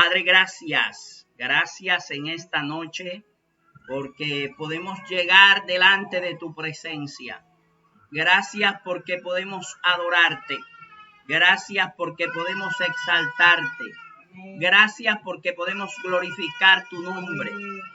Padre, gracias en esta noche porque podemos llegar delante de tu presencia. Gracias porque podemos adorarte. Gracias porque podemos exaltarte. Gracias porque podemos glorificar tu nombre.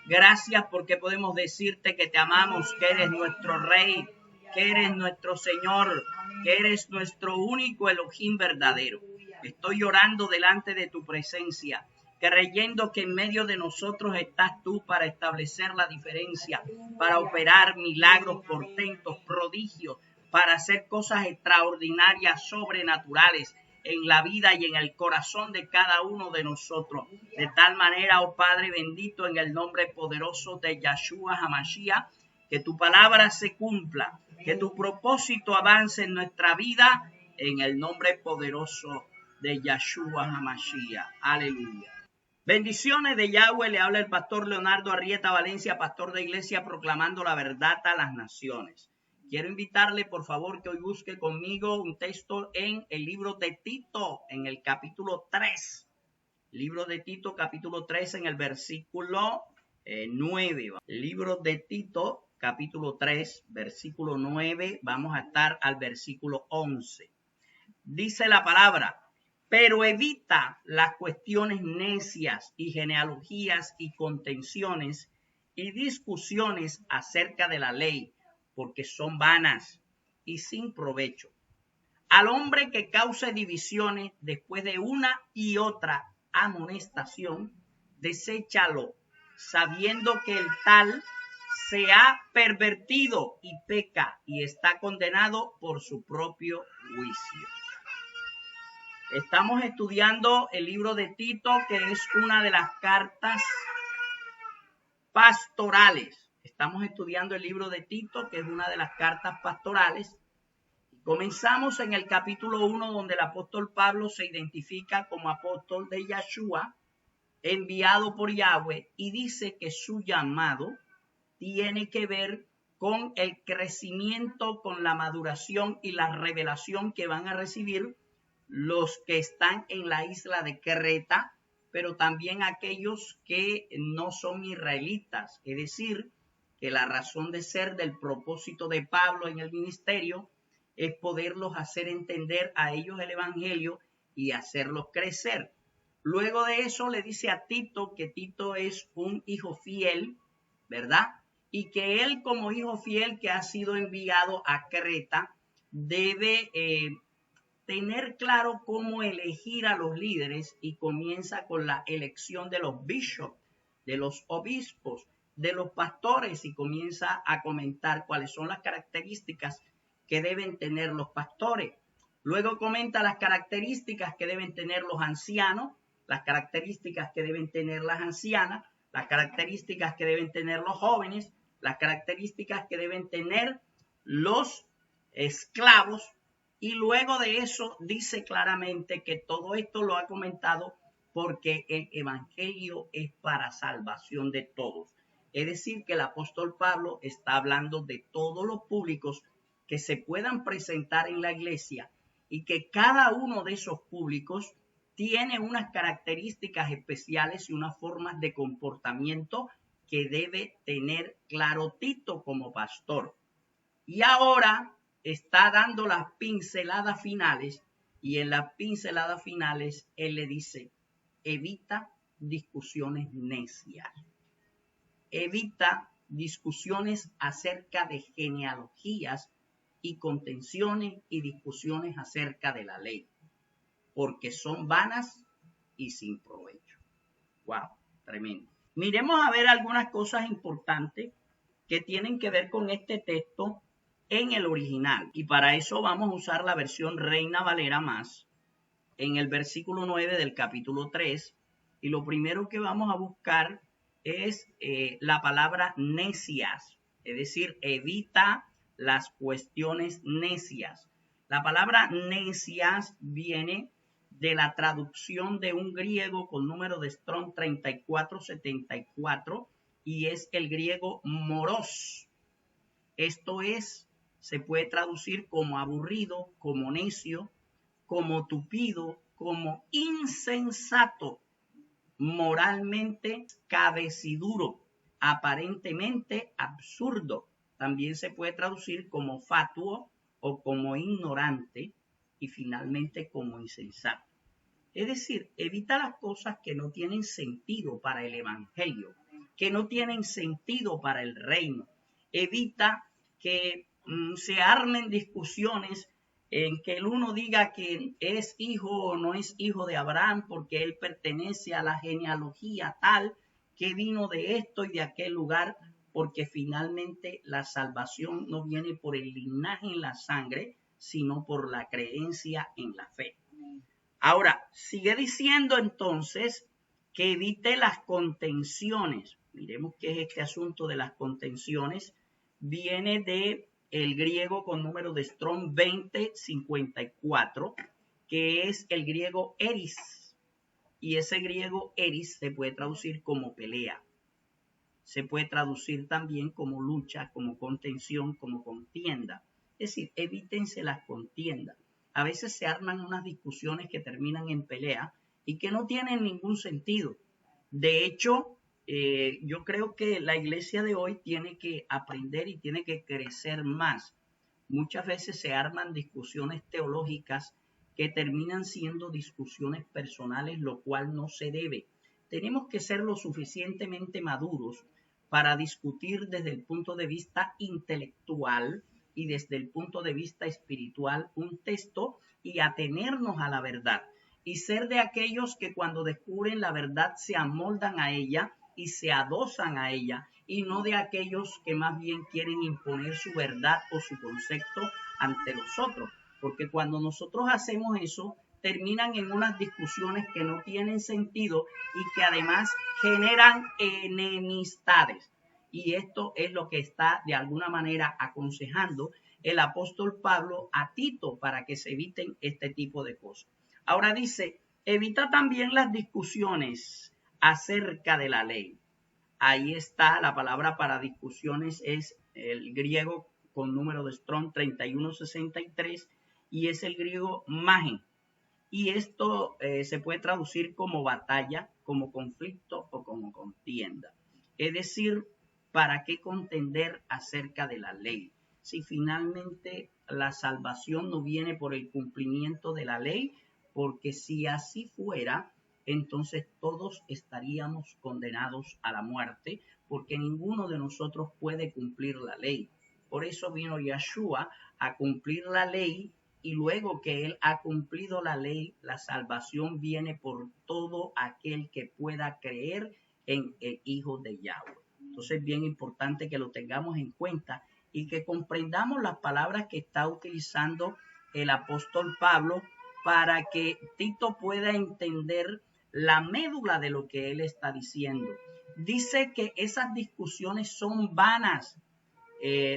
Gracias porque podemos decirte que te amamos, que eres nuestro Rey, que eres nuestro Señor, que eres nuestro único Elohim verdadero. Estoy orando delante de tu presencia, creyendo que en medio de nosotros estás tú para establecer la diferencia, para operar milagros, portentos, prodigios, para hacer cosas extraordinarias, sobrenaturales en la vida y en el corazón de cada uno de nosotros. De tal manera, oh Padre bendito, en el nombre poderoso de Yeshua HaMashiach, que tu palabra se cumpla, que tu propósito avance en nuestra vida, en el nombre poderoso de Yeshua HaMashiach. Aleluya. Bendiciones de Yahweh, le habla el pastor Leonardo Arrieta Valencia, pastor de iglesia, proclamando la verdad a las naciones. Quiero invitarle, por favor, que hoy busque conmigo un texto en el libro de Tito, en el capítulo 3. Libro de Tito, capítulo 3, en el versículo 9. Libro de Tito, capítulo 3, versículo 9. Vamos a estar al versículo 11. Dice la palabra: pero evita las cuestiones necias y genealogías y contenciones y discusiones acerca de la ley, porque son vanas y sin provecho. Al hombre que cause divisiones después de una y otra amonestación, deséchalo, sabiendo que el tal se ha pervertido y peca y está condenado por su propio juicio. Estamos estudiando el libro de Tito, que es una de las cartas pastorales. Estamos estudiando el libro de Tito, que es una de las cartas pastorales. Comenzamos en el capítulo 1, donde el apóstol Pablo se identifica como apóstol de Yeshua, enviado por Yahweh, y dice que su llamado tiene que ver con el crecimiento, con la maduración y la revelación que van a recibir los que están en la isla de Creta, pero también aquellos que no son israelitas. Es decir, que la razón de ser del propósito de Pablo en el ministerio es poderlos hacer entender a ellos el evangelio y hacerlos crecer. Luego de eso le dice a Tito que Tito es un hijo fiel, ¿verdad? Y que él, como hijo fiel que ha sido enviado a Creta, debe tener claro cómo elegir a los líderes, y comienza con la elección de los bishops, de los obispos, de los pastores, y comienza a comentar cuáles son las características que deben tener los pastores. Luego comenta las características que deben tener los ancianos, las características que deben tener las ancianas, las características que deben tener los jóvenes, las características que deben tener los esclavos. Y luego de eso dice claramente que todo esto lo ha comentado porque el evangelio es para salvación de todos. Es decir, que el apóstol Pablo está hablando de todos los públicos que se puedan presentar en la iglesia, y que cada uno de esos públicos tiene unas características especiales y unas formas de comportamiento que debe tener claro Tito como pastor. Y ahora está dando las pinceladas finales, y en las pinceladas finales él le dice: evita discusiones necias, evita discusiones acerca de genealogías y contenciones y discusiones acerca de la ley, porque son vanas y sin provecho. Wow, tremendo. Miremos a ver algunas cosas importantes que tienen que ver con este texto en el original, y para eso vamos a usar la versión Reina Valera más en el versículo 9 del capítulo 3, y lo primero que vamos a buscar es la palabra necias, es decir, evita las cuestiones necias. La palabra necias viene de la traducción de un griego con número de Strong 3474, y es el griego moros. Esto es, se puede traducir como aburrido, como necio, como tupido, como insensato. moralmente cabeciduro, aparentemente absurdo. También se puede traducir como fatuo o como ignorante y finalmente como insensato. Es decir, evita las cosas que no tienen sentido para el evangelio, que no tienen sentido para el reino. Evita que se armen discusiones en que el uno diga que es hijo o no es hijo de Abraham porque él pertenece a la genealogía tal que vino de esto y de aquel lugar, porque finalmente la salvación no viene por el linaje en la sangre, sino por la creencia en la fe. Ahora, sigue diciendo entonces que evite las contenciones. Miremos qué es este asunto de las contenciones. Viene de el griego con número de Strong 2054, que es el griego eris. Y ese griego eris se puede traducir como pelea. Se puede traducir también como lucha, como contención, como contienda. Es decir, evítense las contiendas. A veces se arman unas discusiones que terminan en pelea y que no tienen ningún sentido. De hecho, yo creo que la iglesia de hoy tiene que aprender y tiene que crecer más. Muchas veces se arman discusiones teológicas que terminan siendo discusiones personales, lo cual no se debe. Tenemos que ser lo suficientemente maduros para discutir desde el punto de vista intelectual y desde el punto de vista espiritual un texto y atenernos a la verdad y ser de aquellos que cuando descubren la verdad se amoldan a ella y se adosan a ella y no de aquellos que más bien quieren imponer su verdad o su concepto ante los otros, porque cuando nosotros hacemos eso terminan en unas discusiones que no tienen sentido y que además generan enemistades. Y esto es lo que está de alguna manera aconsejando el apóstol Pablo a Tito para que se eviten este tipo de cosas. Ahora dice, evita también las discusiones acerca de la ley. Ahí está la palabra para discusiones, es el griego con número de Strong 3163 y es el griego magen. Y esto se puede traducir como batalla, como conflicto o como contienda. Es decir, ¿para qué contender acerca de la ley? Si finalmente la salvación no viene por el cumplimiento de la ley, porque si así fuera, entonces todos estaríamos condenados a la muerte, porque ninguno de nosotros puede cumplir la ley. Por eso vino Yeshua a cumplir la ley y luego que él ha cumplido la ley, la salvación viene por todo aquel que pueda creer en el Hijo de Yahweh. Entonces es bien importante que lo tengamos en cuenta y que comprendamos las palabras que está utilizando el apóstol Pablo para que Tito pueda entender la médula de lo que él está diciendo. Dice que esas discusiones son vanas.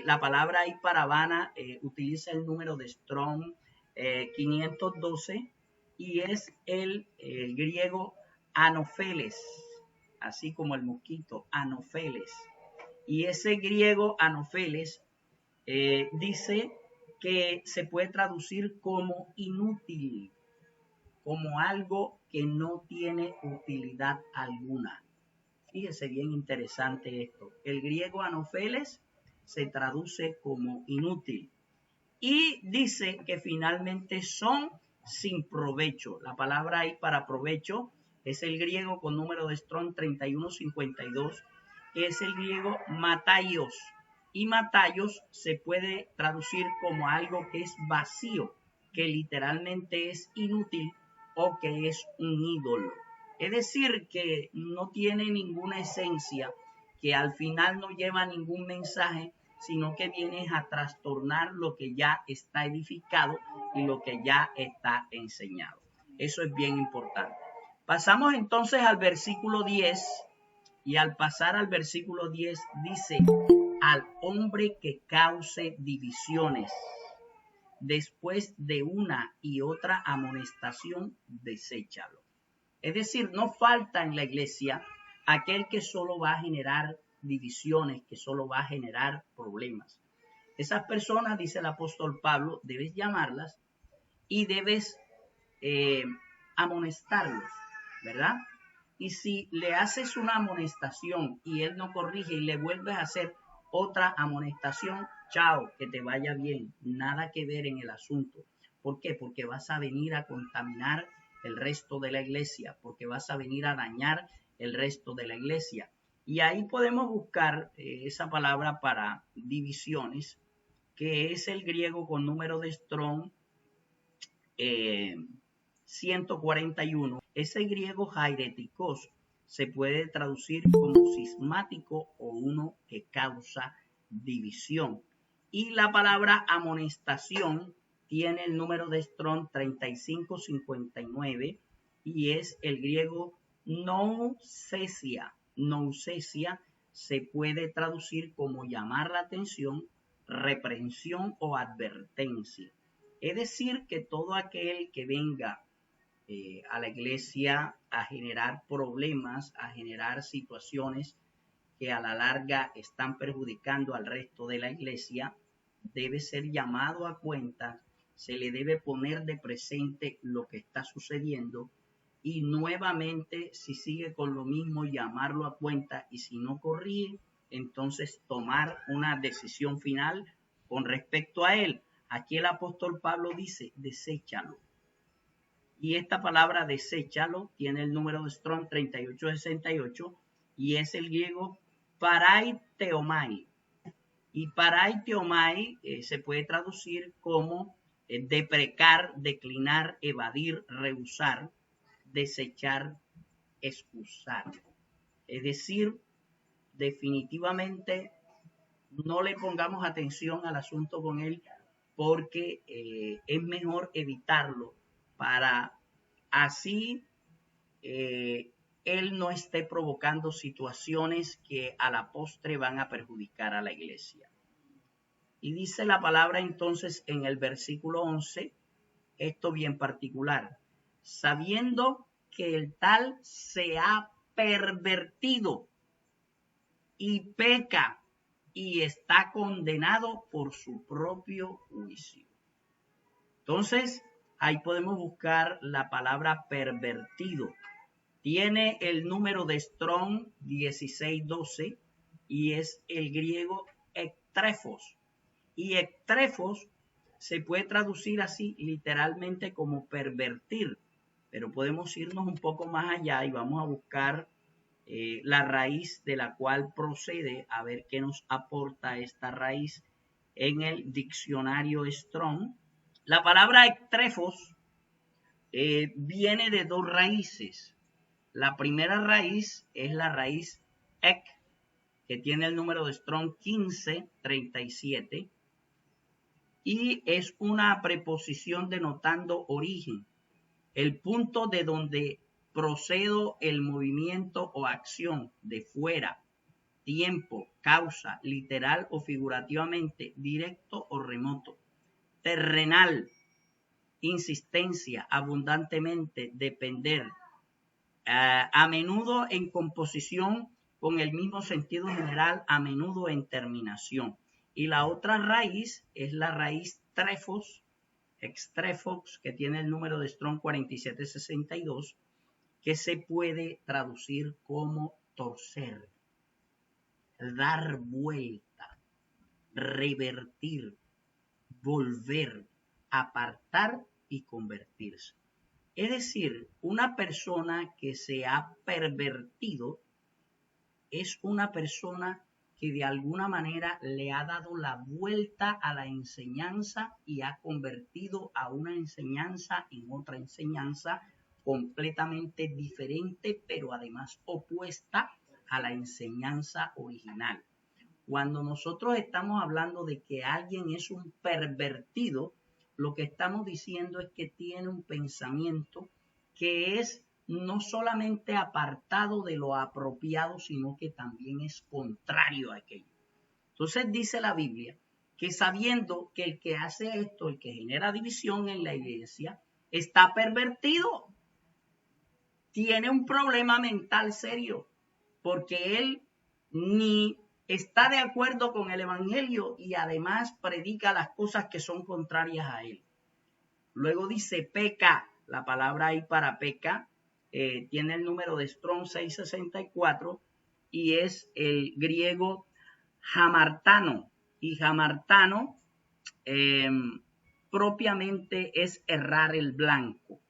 La palabra ahí para vana utiliza el número de Strong 512 y es el griego anopheles, así como el mosquito, anopheles. Y ese griego anopheles dice que se puede traducir como inútil, como algo que no tiene utilidad alguna. Fíjese bien interesante esto. El griego anopheles se traduce como inútil y dice que finalmente son sin provecho. La palabra ahí para provecho es el griego con número de Strong 3152, que es el griego mataios. Y mataios se puede traducir como algo que es vacío, que literalmente es inútil o que es un ídolo. Es decir, que no tiene ninguna esencia, que al final no lleva ningún mensaje, sino que viene a trastornar lo que ya está edificado y lo que ya está enseñado. Eso es bien importante. Pasamos entonces al versículo 10 y al pasar al versículo 10 dice, al hombre que cause divisiones, después de una y otra amonestación, deséchalo. Es decir, no falta en la iglesia aquel que solo va a generar divisiones, que solo va a generar problemas. Esas personas, dice el apóstol Pablo, debes llamarlas y debes amonestarlos, ¿verdad? Y si le haces una amonestación y él no corrige y le vuelves a hacer otra amonestación, chao, que te vaya bien, nada que ver en el asunto. ¿Por qué? Porque vas a venir a contaminar el resto de la iglesia, porque vas a venir a dañar el resto de la iglesia. Y ahí podemos buscar esa palabra para divisiones, que es el griego con número de Strong 141. Ese griego jairetikos se puede traducir como cismático o uno que causa división. Y la palabra amonestación tiene el número de Strong 3559 y es el griego nousesia. Nousesia se puede traducir como llamar la atención, reprensión o advertencia. Es decir, que todo aquel que venga a la iglesia a generar problemas, a generar situaciones que a la larga están perjudicando al resto de la iglesia, debe ser llamado a cuenta, se le debe poner de presente lo que está sucediendo y nuevamente, si sigue con lo mismo, llamarlo a cuenta y si no corrige, entonces tomar una decisión final con respecto a él. Aquí el apóstol Pablo dice, deséchalo. Y esta palabra deséchalo tiene el número de Strong 3868 y es el griego paraiteomai. Y paraiteomai se puede traducir como deprecar, declinar, evadir, rehusar, desechar, excusar. Es decir, definitivamente no le pongamos atención al asunto con él porque es mejor evitarlo para así él no esté provocando situaciones que a la postre van a perjudicar a la iglesia. Y dice la palabra entonces en el versículo 11, esto bien particular, sabiendo que el tal se ha pervertido y peca y está condenado por su propio juicio. Entonces, ahí podemos buscar la palabra pervertido. Tiene el número de Strong 1612 y es el griego ektrefos. Y ektrefos se puede traducir así literalmente como pervertir, pero podemos irnos un poco más allá y vamos a buscar la raíz de la cual procede, a ver qué nos aporta esta raíz en el diccionario Strong. La palabra ektrefos viene de dos raíces. La primera raíz es la raíz ek, que tiene el número de Strong 1537 y es una preposición denotando origen, el punto de donde procedo el movimiento o acción de fuera, tiempo, causa, literal o figurativamente, directo o remoto, terrenal, insistencia, abundantemente, depender, a menudo en composición con el mismo sentido general, a menudo en terminación. Y la otra raíz es la raíz trefos, extrefox, que tiene el número de Strong 4762, que se puede traducir como torcer, dar vuelta, revertir, volver, apartar y convertirse. Es decir, una persona que se ha pervertido es una persona que de alguna manera le ha dado la vuelta a la enseñanza y ha convertido a una enseñanza en otra enseñanza completamente diferente, pero además opuesta a la enseñanza original. Cuando nosotros estamos hablando de que alguien es un pervertido, lo que estamos diciendo es que tiene un pensamiento que es no solamente apartado de lo apropiado, sino que también es contrario a aquello. Entonces dice la Biblia que sabiendo que el que hace esto, el que genera división en la iglesia, está pervertido, tiene un problema mental serio, porque él ni está de acuerdo con el evangelio y además predica las cosas que son contrarias a él. Luego dice peca, la palabra ahí para peca tiene el número de Strong 664 y es el griego hamartano. Y hamartano propiamente es errar el blanco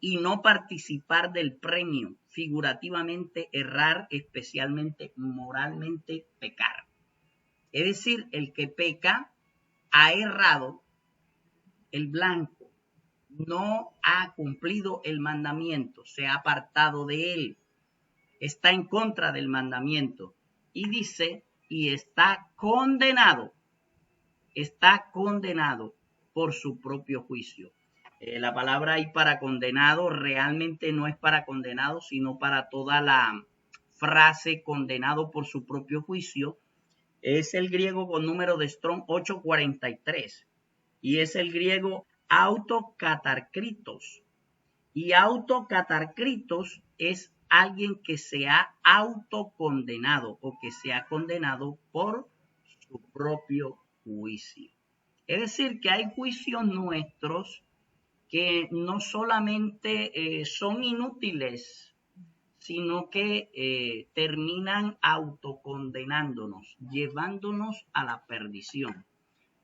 y no participar del premio, figurativamente errar, especialmente moralmente pecar. Es decir, el que peca ha errado el blanco, no ha cumplido el mandamiento, se ha apartado de él, está en contra del mandamiento y dice, y está condenado por su propio juicio. La palabra ahí para condenado realmente no es para condenado, sino para toda la frase condenado por su propio juicio. Es el griego con número de Strong 843 y es el griego autocatarcritos. Y autocatarcritos es alguien que se ha autocondenado o que se ha condenado por su propio juicio. Es decir, que hay juicios nuestros que no solamente son inútiles, sino que terminan autocondenándonos, llevándonos a la perdición.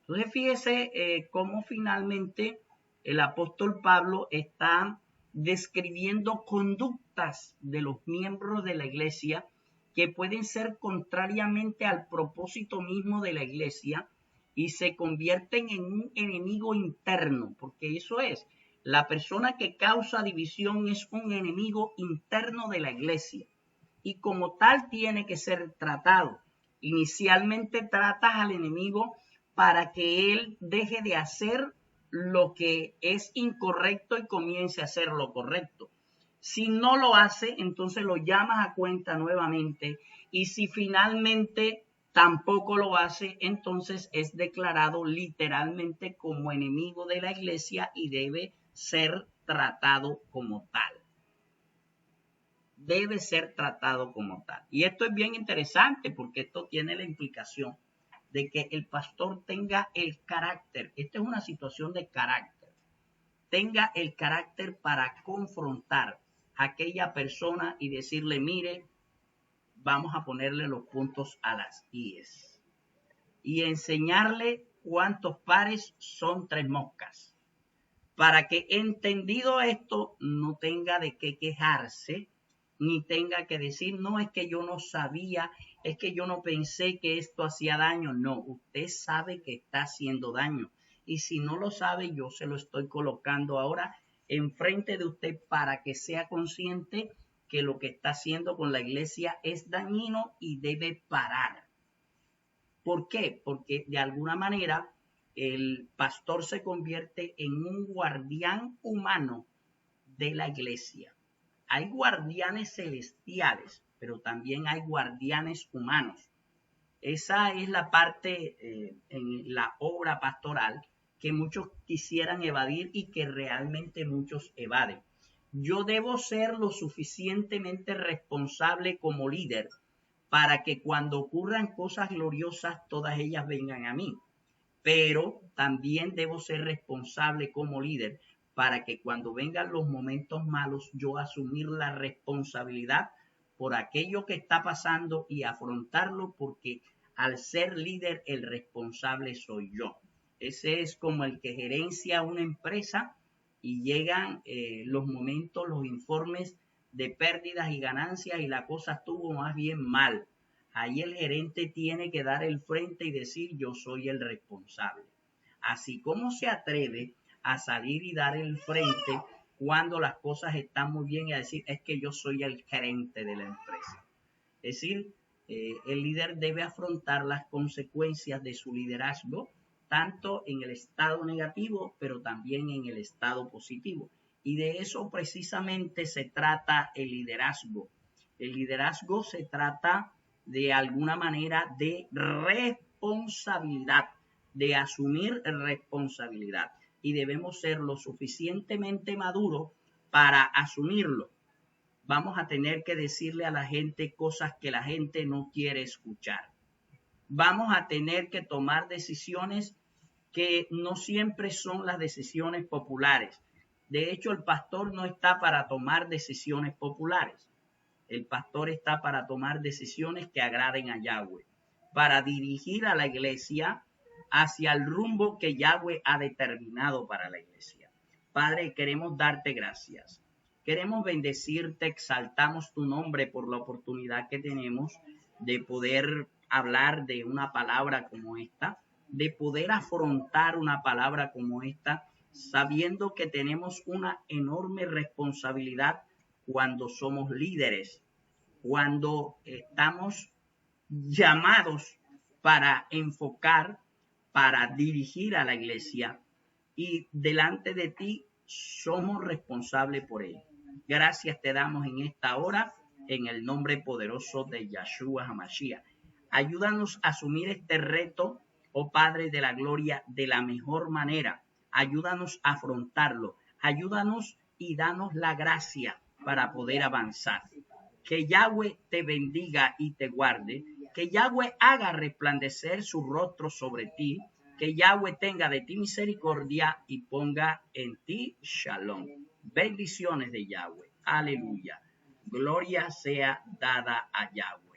Entonces, fíjese cómo finalmente el apóstol Pablo está describiendo conductas de los miembros de la iglesia que pueden ser contrariamente al propósito mismo de la iglesia y se convierten en un enemigo interno, porque eso es, la persona que causa división es un enemigo interno de la iglesia y como tal tiene que ser tratado. Inicialmente tratas al enemigo para que él deje de hacer lo que es incorrecto y comience a hacer lo correcto. Si no lo hace, entonces lo llamas a cuenta nuevamente y si finalmente tampoco lo hace, entonces es declarado literalmente como enemigo de la iglesia y debe ser tratado como tal. Debe ser tratado como tal. Y esto es bien interesante porque esto tiene la implicación de que el pastor tenga el carácter. Esta es una situación de carácter. Tenga el carácter para confrontar a aquella persona y decirle, mire, vamos a ponerle los puntos a las íes. Y enseñarle cuántos pares son 3 moscas. Para que entendido esto no tenga de qué quejarse, ni tenga que decir, no, es que yo no sabía, es que yo no pensé que esto hacía daño. No, usted sabe que está haciendo daño. Y si no lo sabe, yo se lo estoy colocando ahora enfrente de usted para que sea consciente que lo que está haciendo con la iglesia es dañino y debe parar. ¿Por qué? Porque de alguna manera el pastor se convierte en un guardián humano de la iglesia. Hay guardianes celestiales, pero también hay guardianes humanos. Esa es la parte en la obra pastoral que muchos quisieran evadir y que realmente muchos evaden. Yo debo ser lo suficientemente responsable como líder para que cuando ocurran cosas gloriosas, todas ellas vengan a mí. Pero también debo ser responsable como líder para que cuando vengan los momentos malos, yo asumir la responsabilidad por aquello que está pasando y afrontarlo, porque al ser líder, el responsable soy yo. Ese es como el que gerencia una empresa y llegan los momentos, los informes de pérdidas y ganancias y la cosa estuvo más bien mal. Ahí el gerente tiene que dar el frente y decir yo soy el responsable. Así como se atreve a salir y dar el frente cuando las cosas están muy bien y a decir es que yo soy el gerente de la empresa. Es decir, el líder debe afrontar las consecuencias de su liderazgo tanto en el estado negativo pero también en el estado positivo. Y de eso precisamente se trata el liderazgo. El liderazgo se trata de alguna manera de responsabilidad, de asumir responsabilidad. Y debemos ser lo suficientemente maduros para asumirlo. Vamos a tener que decirle a la gente cosas que la gente no quiere escuchar. Vamos a tener que tomar decisiones que no siempre son las decisiones populares, De hecho, el pastor no está para tomar decisiones populares. El pastor está para tomar decisiones que agraden a Yahweh, para dirigir a la iglesia hacia el rumbo que Yahweh ha determinado para la iglesia. Padre, queremos darte gracias. Queremos bendecirte, exaltamos tu nombre por la oportunidad que tenemos de poder hablar de una palabra como esta, de poder afrontar una palabra como esta, sabiendo que tenemos una enorme responsabilidad cuando somos líderes, cuando estamos llamados para enfocar, para dirigir a la iglesia, y delante de ti somos responsables por ello. Gracias te damos en esta hora, en el nombre poderoso de Yahshua HaMashiach. Ayúdanos a asumir este reto, oh Padre de la gloria, de la mejor manera. Ayúdanos a afrontarlo. Ayúdanos y danos la gracia para poder avanzar. Que Yahweh te bendiga y te guarde. Que Yahweh haga resplandecer su rostro sobre ti. Que Yahweh tenga de ti misericordia y ponga en ti shalom. Bendiciones de Yahweh. Aleluya. Gloria sea dada a Yahweh.